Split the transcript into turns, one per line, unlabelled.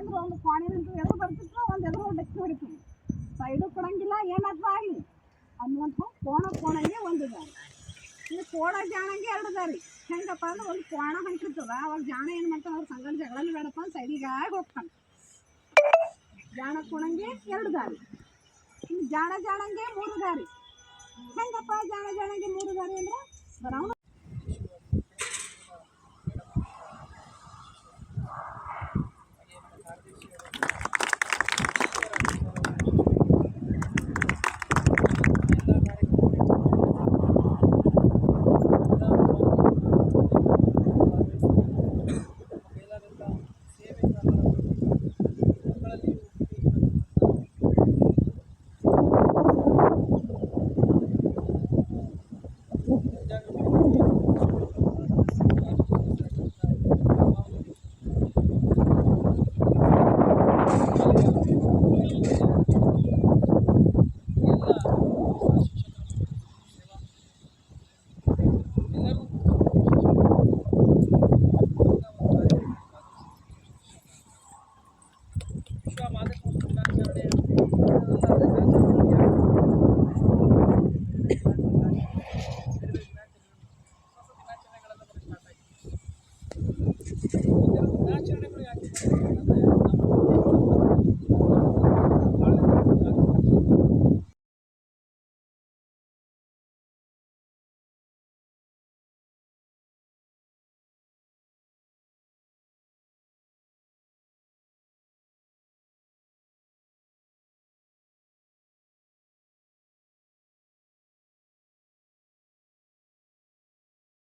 ಅಂದ್ರೆ ಒಂದು ಕೋಣೆನಿಂದ ಎದುರು ಬರ್ತಿತ್ತು, ಒಂದು ಎದುರು ಡೆಕ್ಕಿ ಹೊಡಿತೀವಿ. ಸೈಡು ಕೊಡಂಗಿಲ್ಲ, ಏನಾದ್ರು ಆಗಲಿ ಅನ್ನುವಂಥ ಕೋಣಂಗೆ ಒಂದು ದಾರಿ. ಇದು ಕೋಣ ಜಾಣಂಗೆ ಎರಡು ದಾರಿ. ಹೆಂಗಪ್ಪ ಅಂದ್ರೆ ಒಂದು ಕೋಣ ಹೊಂಟಿರ್ತದ, ಅವಾಗ ಜಾಣ ಏನು ಮಾಡ್ತಾನೆ, ಅವ್ರ ಸಂಗಡ ಜಗಳಲ್ಲಿ ಬೇಡಪ್ಪ ಅಂತ ಸೈಡಿಗಾಗಿ ಹೋಗ್ತಾನೆ. ಜಾಣ ಕೋಣಂಗೆ ಎರಡು ದಾರಿ. ಇನ್ನು ಜಾಣಂಗೆ ಮೂರು ದಾರಿ. ಹೆಂಗಪ್ಪ ಜಾಣಂಗೆ ಮೂರು ದಾರಿ ಅಂದ್ರೆ ಬರೋಣ